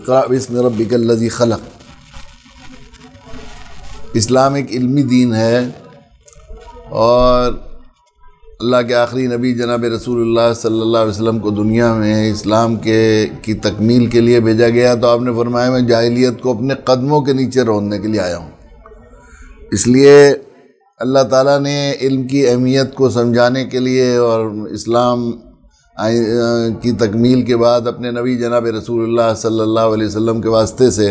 اقرأ باسم ربک الذی خلق۔ اسلام ایک علمی دین ہے اور اللہ کے آخری نبی جناب رسول اللہ صلی اللہ علیہ وسلم کو دنیا میں اسلام کی تکمیل کے لیے بھیجا گیا، تو آپ نے فرمایا میں جاہلیت کو اپنے قدموں کے نیچے روننے کے لیے آیا ہوں۔ اس لیے اللہ تعالیٰ نے علم کی اہمیت کو سمجھانے کے لیے اور اسلام کی تکمیل کے بعد اپنے نبی جناب رسول اللہ صلی اللہ علیہ وسلم کے واسطے سے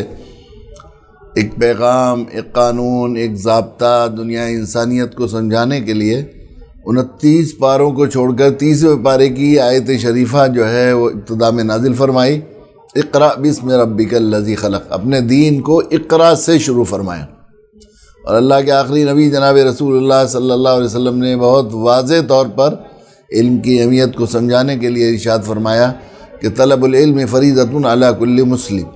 ایک پیغام، ایک قانون، ایک ضابطہ دنیا انسانیت کو سمجھانے کے لیے 29 پاروں کو چھوڑ کر 30ویں پارے کی آیت شریفہ جو ہے وہ ابتدا میں نازل فرمائی۔ اقرأ باسم ربک الذی خلق، اپنے دین کو اقرأ سے شروع فرمایا۔ اور اللہ کے آخری نبی جناب رسول اللہ صلی اللہ علیہ وسلم نے بہت واضح طور پر علم کی اہمیت کو سمجھانے کے لیے ارشاد فرمایا کہ طلب العلم فریضۃ علی کل مسلم،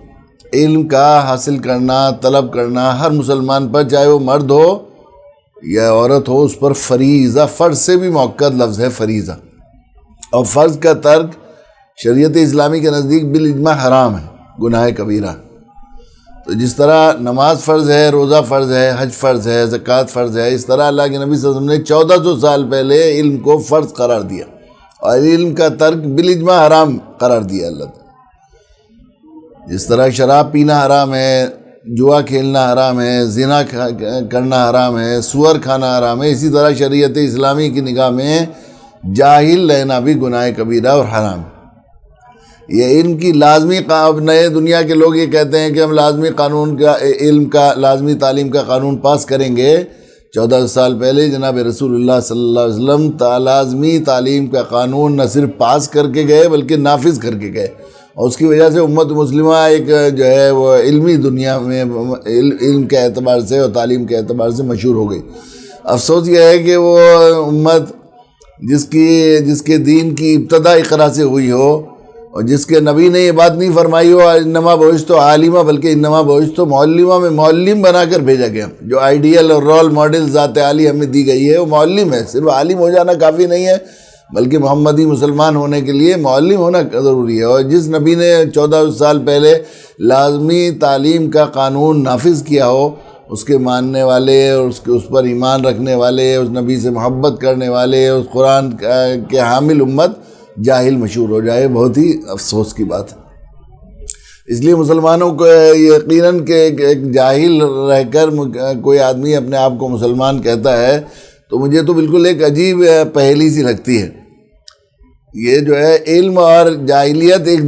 علم کا حاصل کرنا، طلب کرنا ہر مسلمان پر، چاہے وہ مرد ہو یا عورت ہو، اس پر فریضہ، فرض سے بھی موقع لفظ ہے فریضہ۔ اور فرض کا ترک شریعت اسلامی کے نزدیک بالاجماع حرام ہے، گناہ کبیرہ۔ تو جس طرح نماز فرض ہے، روزہ فرض ہے، حج فرض ہے، زکوٰۃ فرض ہے، اس طرح اللہ کے نبی صلی اللہ علیہ وسلم نے 1400 سال پہلے علم کو فرض قرار دیا اور علم کا ترک بالاجماع حرام قرار دیا اللہ تعالیٰ۔ جس طرح شراب پینا حرام ہے، جوا کھیلنا حرام ہے، زنا کرنا حرام ہے، سور کھانا حرام ہے، اسی طرح شریعت اسلامی کی نگاہ میں جاہل رہنا بھی گناہ کبیرہ اور حرام ہے۔ یہ علم کی لازمی، اب نئے دنیا کے لوگ یہ کہتے ہیں کہ ہم لازمی قانون کا، علم کا، لازمی تعلیم کا قانون پاس کریں گے۔ 14 سال پہلے جناب رسول اللہ صلی اللہ علیہ وسلم لازمی تعلیم کا قانون نہ صرف پاس کر کے گئے بلکہ نافذ کر کے گئے، اور اس کی وجہ سے امت مسلمہ ایک جو ہے وہ علمی دنیا میں علم کے اعتبار سے اور تعلیم کے اعتبار سے مشہور ہو گئی۔ افسوس یہ ہے کہ وہ امت جس کے دین کی ابتدا اقرا سے ہوئی ہو اور جس کے نبی نے یہ بات نہیں فرمائی ہو انما بعثت عالمہ، بلکہ انما بعثت معلمہ، میں معلم بنا کر بھیجا گیا۔ جو آئیڈیل اور رول ماڈل ذات عالی ہمیں دی گئی ہے وہ معلم ہے، صرف عالم ہو جانا کافی نہیں ہے بلکہ محمدی مسلمان ہونے کے لیے معلم ہونا ضروری ہے۔ اور جس نبی نے 14 سال پہلے لازمی تعلیم کا قانون نافذ کیا ہو، اس کے ماننے والے اور اس پر ایمان رکھنے والے، اس نبی سے محبت کرنے والے، اس قرآن کے حامل امت جاہل مشہور ہو جائے، بہت ہی افسوس کی بات ہے۔ اس لیے مسلمانوں کو یقیناً کہ ایک جاہل رہ کر کوئی آدمی اپنے آپ کو مسلمان کہتا ہے تو مجھے تو بالکل ایک عجیب پہیلی سی لگتی ہے۔ یہ جو ہے علم اور جاہلیت، ایک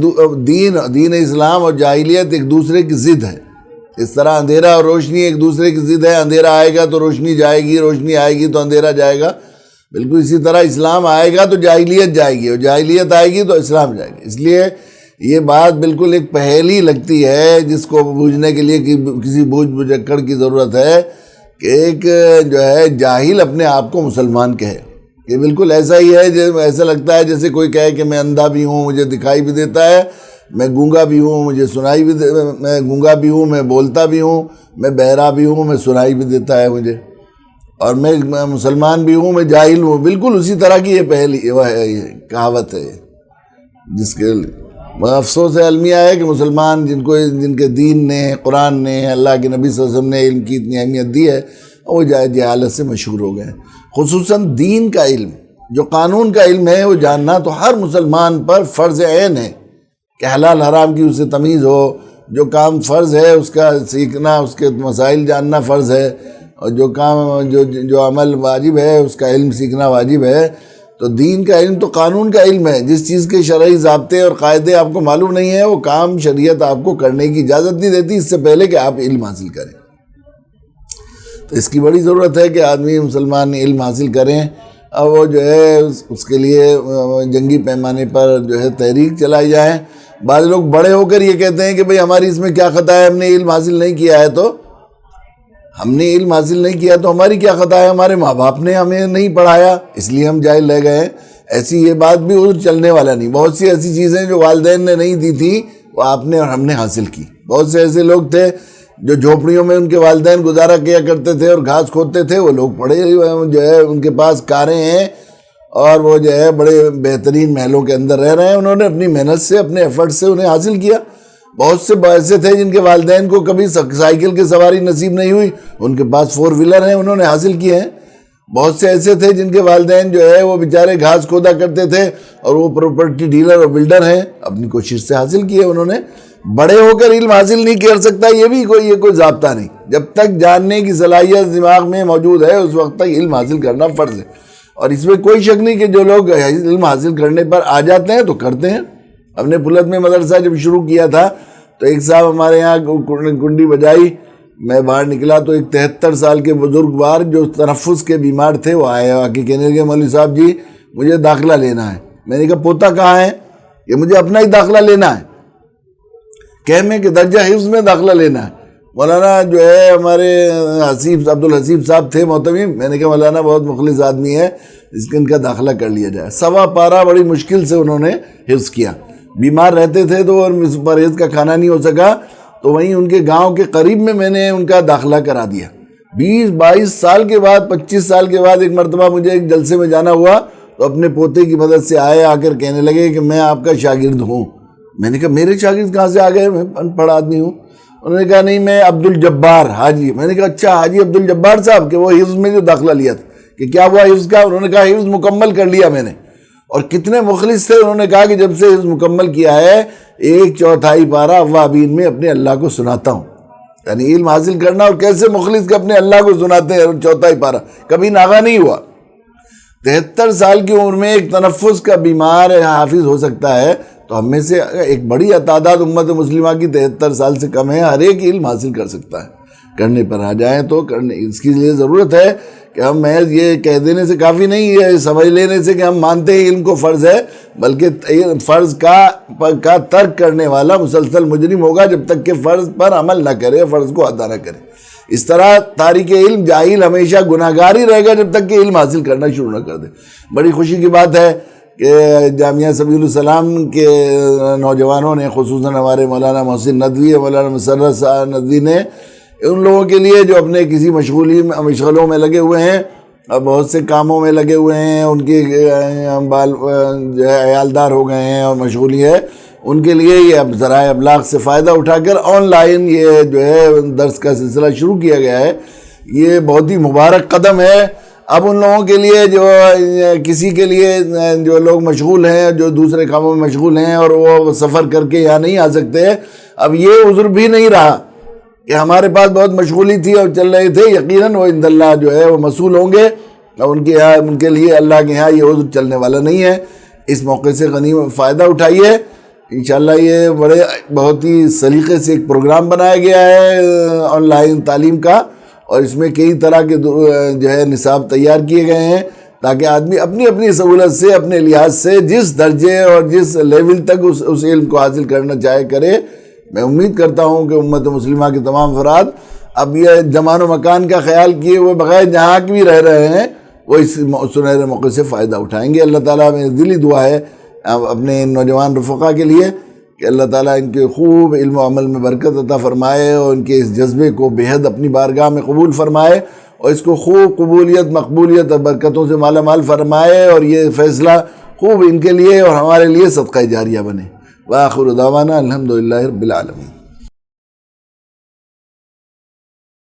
دین اسلام اور جاہلیت ایک دوسرے کی ضد ہے۔ اس طرح اندھیرا اور روشنی ایک دوسرے کی ضد ہے، اندھیرا آئے گا تو روشنی جائے گی، روشنی آئے گی تو اندھیرا جائے گا۔ بالکل اسی طرح اسلام آئے گا تو جاہلیت جائے گی اور جاہلیت آئے گی تو اسلام جائے گی۔ اس لیے یہ بات بالکل ایک پہیلی لگتی ہے جس کو بوجھنے کے لیے کسی بوجھ بجکڑ کی ضرورت ہے کہ ایک جو ہے جاہل اپنے آپ کو مسلمان کہے۔ یہ بالکل ایسا ہی ہے، ایسا لگتا ہے جیسے کوئی کہے کہ میں اندھا بھی ہوں، مجھے دکھائی بھی دیتا ہے، میں گونگا بھی ہوں، مجھے سنائی بھی میں گونگا بھی ہوں، میں بولتا بھی ہوں، میں بہرا بھی ہوں، میں سنائی بھی دیتا ہے مجھے، اور میں مسلمان بھی ہوں، میں جاہل ہوں۔ بالکل اسی طرح کی یہ پہلی کہاوت ہے جس کے افسوس المیہ ہے کہ مسلمان جن کے دین نے، قرآن نے، اللہ کے نبی صلی اللہ علیہ وسلم نے علم کی اتنی اہمیت دی ہے، وہ جہالت سے مشہور ہو گئے۔ خصوصاً دین کا علم، جو قانون کا علم ہے وہ جاننا تو ہر مسلمان پر فرض عین ہے کہ حلال حرام کی اسے تمیز ہو، جو کام فرض ہے اس کا سیکھنا، اس کے مسائل جاننا فرض ہے، اور جو عمل واجب ہے اس کا علم سیکھنا واجب ہے۔ تو دین کا علم تو قانون کا علم ہے، جس چیز کے شرعی ضابطے اور قاعدے آپ کو معلوم نہیں ہے وہ کام شریعت آپ کو کرنے کی اجازت نہیں دیتی اس سے پہلے کہ آپ علم حاصل کریں۔ تو اس کی بڑی ضرورت ہے کہ آدمی مسلمان علم حاصل کریں، اور وہ جو ہے اس کے لیے جنگی پیمانے پر جو ہے تحریک چلائی جائیں۔ بعض لوگ بڑے ہو کر یہ کہتے ہیں کہ بھئی ہماری اس میں کیا خطا ہے، ہم نے علم حاصل نہیں کیا ہے، تو ہم نے علم حاصل نہیں کیا تو ہماری کیا خطا ہے، ہمارے ماں باپ نے ہمیں نہیں پڑھایا اس لیے ہم جاہل رہ گئے۔ ایسی یہ بات بھی چلنے والا نہیں۔ بہت سی ایسی چیزیں جو والدین نے نہیں دی تھی وہ آپ نے اور ہم نے حاصل کی۔ بہت سے ایسے لوگ تھے جو جھوپڑیوں میں ان کے والدین گزارا کیا کرتے تھے اور گھاس کھودتے تھے، وہ لوگ پڑھے جو ہے ان کے پاس کاریں ہیں اور وہ جو ہے بڑے بہترین محلوں کے اندر رہ رہے ہیں، انہوں نے اپنی محنت سے، اپنے ایفرٹ سے انہیں حاصل کیا۔ بہت سے ایسے تھے جن کے والدین کو کبھی سائیکل کی سواری نصیب نہیں ہوئی، ان کے پاس 4 ویلر ہیں، انہوں نے حاصل کیے ہیں۔ بہت سے ایسے تھے جن کے والدین جو ہے وہ بیچارے گھاس کھودا کرتے تھے اور وہ پراپرٹی ڈیلر اور بلڈر ہیں، اپنی کوشش سے حاصل کیے انہوں نے۔ بڑے ہو کر علم حاصل نہیں کر سکتا، یہ کوئی ضابطہ نہیں۔ جب تک جاننے کی صلاحیت دماغ میں موجود ہے اس وقت تک علم حاصل کرنا فرض ہے، اور اس میں کوئی شک نہیں کہ جو لوگ علم حاصل کرنے پر آ جاتے ہیں تو کرتے ہیں۔ ہم نے پلت میں مدرسہ جب شروع کیا تھا تو ایک صاحب ہمارے یہاں کنڈی بجائی، میں باہر نکلا تو ایک 73 سال کے بزرگوار جو تنفس کے بیمار تھے وہ آئے، آ کے کہنے لگے مولوی صاحب جی مجھے داخلہ لینا ہے۔ میں نے کہا پوتا کہاں ہے؟ یہ مجھے اپنا ہی داخلہ لینا ہے، کہنے کہ درجہ حفظ میں داخلہ لینا ہے۔ مولانا جو ہے ہمارے عبدالحسیب صاحب تھے محتمم، میں نے کہا مولانا بہت مخلص آدمی ہے، اس کے ان کا داخلہ کر لیا جائے۔ 1.25 پارہ بڑی مشکل سے انہوں نے حفظ کیا، بیمار رہتے تھے تو اور پرہیز کا کھانا نہیں ہو سکا، تو وہیں ان کے گاؤں کے قریب میں نے ان کا داخلہ کرا دیا۔ 20-22 سال کے بعد 25 سال کے بعد ایک مرتبہ مجھے ایک جلسے میں جانا ہوا تو اپنے پوتے کی مدد سے آئے، آ کر کہنے لگے کہ میں آپ کا شاگرد ہوں۔ میں نے کہا میرے شاگرد کہاں سے آ گئے، میں ان پڑھ آدمی ہوں۔ انہوں نے کہا نہیں میں عبدالجبار حاجی۔ میں نے کہا اچھا حاجی عبدالجبار صاحب، کہ وہ حفظ میں جو داخلہ لیا تھا، کہ کیا ہوا حفظ کا؟ انہوں نے کہا حفظ مکمل کر لیا میں نے۔ اور کتنے مخلص تھے، انہوں نے کہا کہ جب سے حفظ مکمل کیا ہے 1/4 پارہ اوابین میں اپنے اللہ کو سناتا ہوں۔ یعنی علم حاصل کرنا، اور کیسے مخلص کے اپنے اللہ کو سناتے ہیں 1/4 پارہ، کبھی ناغہ نہیں ہوا۔ 73 سال کی عمر میں ایک تنفس کا بیمار حافظ ہو سکتا ہے، تو ہم میں سے ایک بڑی تعداد امت مسلمہ کی 73 سال سے کم ہے، ہر ایک علم حاصل کر سکتا ہے۔ کرنے پر آ جائیں تو کرنے، اس کی لیے ضرورت ہے کہ ہم محض یہ کہہ دینے سے کافی نہیں ہے، سمجھ لینے سے کہ ہم مانتے ہیں علم کو فرض ہے، بلکہ فرض کا ترک کرنے والا مسلسل مجرم ہوگا جب تک کہ فرض پر عمل نہ کرے، فرض کو ادا نہ کرے۔ اس طرح تارک علم جاہل ہمیشہ گناہگار ہی رہے گا جب تک کہ علم حاصل کرنا شروع نہ کر دے۔ بڑی خوشی کی بات ہے کہ جامعہ سبیل السلام کے نوجوانوں نے، خصوصاً ہمارے مولانا محسن ندوی، مولانا مسرت ندوی نے، ان لوگوں کے لیے جو اپنے کسی مشغلوں میں لگے ہوئے ہیں اور بہت سے کاموں میں لگے ہوئے ہیں، ان کے بال جو ہے عیالدار ہو گئے ہیں اور مشغولی ہے، ان کے لیے یہ اب ذرائع ابلاغ سے فائدہ اٹھا کر آن لائن یہ جو ہے درس کا سلسلہ شروع کیا گیا ہے۔ یہ بہت ہی مبارک قدم ہے۔ اب ان لوگوں کے لیے جو کسی کے لیے جو لوگ مشغول ہیں، جو دوسرے کاموں میں مشغول ہیں اور وہ سفر کر کے یہاں نہیں آ سکتے، اب یہ عذر بھی نہیں رہا کہ ہمارے پاس بہت مشغولی تھی اور چل رہے تھے۔ یقیناً وہ عند اللہ جو ہے وہ مسئول ہوں گے، اور ان کے لیے اللہ کے ہاں یہ عذر چلنے والا نہیں ہے۔ اس موقع سے غنیمت فائدہ اٹھائیے۔ انشاءاللہ یہ بہت ہی سلیقے سے ایک پروگرام بنایا گیا ہے آن لائن تعلیم کا، اور اس میں کئی طرح کے جو ہے نصاب تیار کیے گئے ہیں تاکہ آدمی اپنی اپنی سہولت سے، اپنے لحاظ سے جس درجے اور جس لیول تک اس علم کو حاصل کرنا چاہے کرے۔ میں امید کرتا ہوں کہ امت مسلمہ کے تمام افراد اب یہ زمان و مکان کا خیال کیے ہوئے بغیر جہاں کی بھی رہ رہے ہیں وہ اس سنہرے موقع سے فائدہ اٹھائیں گے۔ اللہ تعالیٰ میں دلی دعا ہے اپنے نوجوان رفقا کے لیے کہ اللہ تعالیٰ ان کے خوب علم و عمل میں برکت عطا فرمائے، اور ان کے اس جذبے کو بےحد اپنی بارگاہ میں قبول فرمائے، اور اس کو خوب قبولیت، مقبولیت اور برکتوں سے مالا مال فرمائے، اور یہ فیصلہ خوب ان کے لیے اور ہمارے لیے صدقہ جاریہ بنے۔ وآخر دعوانا الحمدللہ رب العالمین۔